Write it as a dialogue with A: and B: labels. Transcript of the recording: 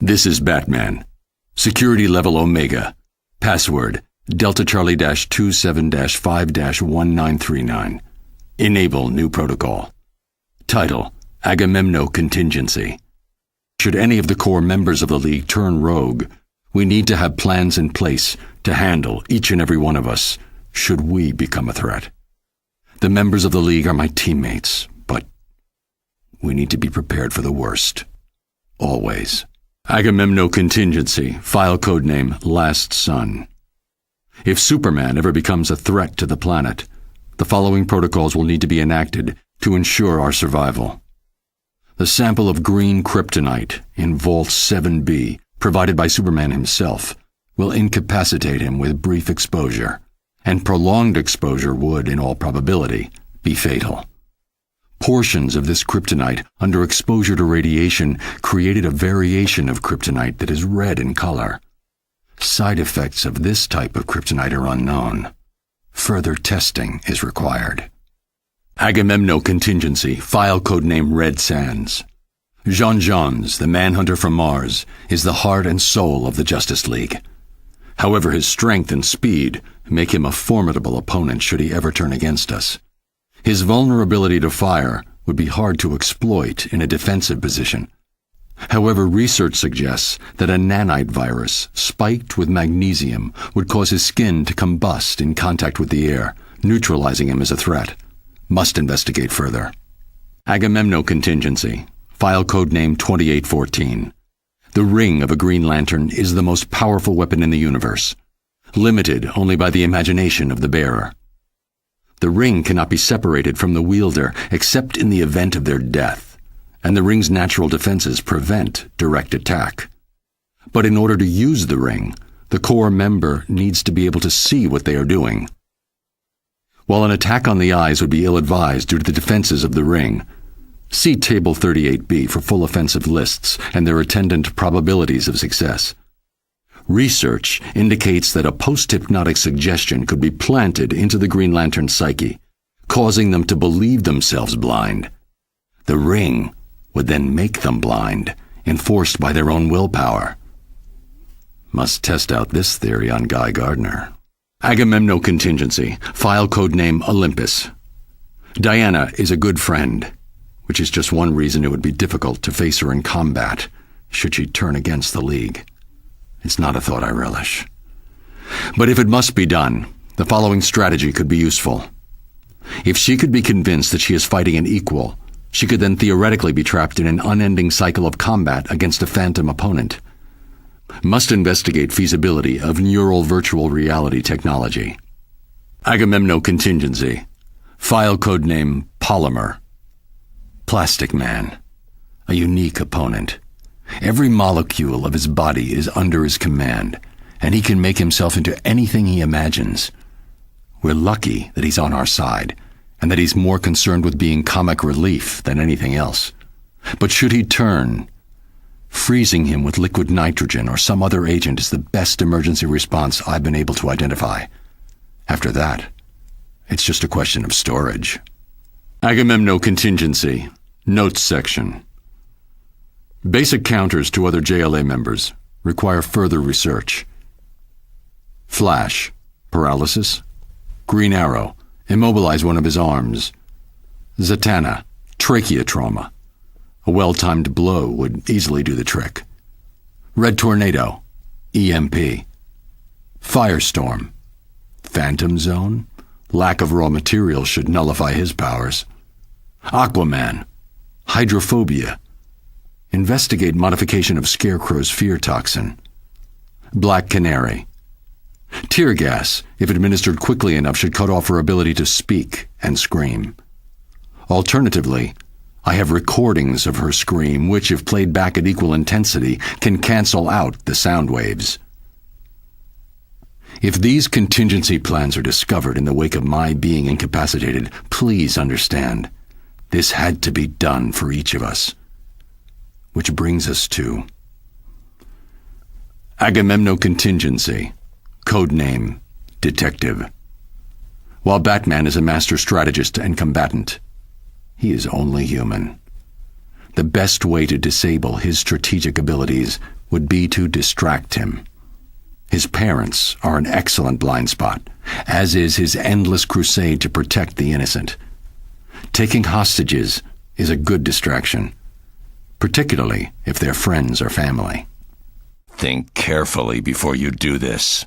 A: This is Batman. Security level Omega. Password Delta Charlie 27-5-1939. Enable new protocol. Title Agamemno Contingency. Should any of the core members of the League turn rogue, we need to have plans in place to handle each and every one of us should we become a threat. The members of the League are my teammates, but we need to be prepared for the worst. Always. Agamemno Contingency, file codename Last Son. If Superman ever becomes a threat to the planet, the following protocols will need to be enacted to ensure our survival. The sample of green kryptonite in Vault 7B, provided by Superman himself, will incapacitate him with brief exposure, and prolonged exposure would, in all probability, be fatal. Portions of this kryptonite under exposure to radiation created a variation of kryptonite that is red in color. Side effects of this type of kryptonite are unknown. Further testing is required. Agamemno Contingency, file codename Red Sands. Jean-Jeans, the manhunter from Mars, is the heart and soul of the Justice League. However, his strength and speed make him a formidable opponent should he ever turn against us. His vulnerability to fire would be hard to exploit in a defensive position. However, research suggests that a nanite virus spiked with magnesium would cause his skin to combust in contact with the air, neutralizing him as a threat. Must investigate further. Agamemno Contingency, file codename 2814. The ring of a Green Lantern is the most powerful weapon in the universe, limited only by the imagination of the bearer. The ring cannot be separated from the wielder except in the event of their death, and the ring's natural defenses prevent direct attack. But in order to use the ring, the core member needs to be able to see what they are doing. While an attack on the eyes would be ill-advised due to the defenses of the ring, see Table 38B for full offensive lists and their attendant probabilities of success. Research indicates that a post-hypnotic suggestion could be planted into the Green Lantern's psyche, causing them to believe themselves blind. The ring would then make them blind, enforced by their own willpower. Must test out this theory on Guy Gardner. Agamemno Contingency, file codename Olympus. Diana is a good friend, which is just one reason it would be difficult to face her in combat, should she turn against the League. It's not a thought I relish. But if it must be done, the following strategy could be useful. If she could be convinced that she is fighting an equal, she could then theoretically be trapped in an unending cycle of combat against a phantom opponent. Must investigate feasibility of neural virtual reality technology. Agamemno Contingency, file codename Polymer. Plastic Man, a unique opponent. Every molecule of his body is under his command, and he can make himself into anything he imagines. We're lucky that he's on our side, and that he's more concerned with being comic relief than anything else. But should he turn, freezing him with liquid nitrogen or some other agent is the best emergency response I've been able to identify. After that, it's just a question of storage. Agamemno Contingency, Notes Section. Basic counters to other JLA members require further research. Flash, paralysis. Green Arrow, immobilize one of his arms. Zatanna, trachea trauma. A well-timed blow would easily do the trick. Red Tornado, EMP. Firestorm, Phantom Zone. Lack of raw materials should nullify his powers. Aquaman, hydrophobia. Investigate modification of Scarecrow's fear toxin. Black Canary. Tear gas, if administered quickly enough, should cut off her ability to speak and scream. Alternatively, I have recordings of her scream which, if played back at equal intensity, can cancel out the sound waves. If these contingency plans are discovered in the wake of my being incapacitated, please understand, this had to be done for each of us. Which brings us to Agamemno Contingency, codename Detective. While Batman is a master strategist and combatant, he is only human. The best way to disable his strategic abilities would be to distract him. His parents are an excellent blind spot, as is his endless crusade to protect the innocent. Taking hostages is a good distraction, particularly if they're friends or family.
B: Think carefully before you do this.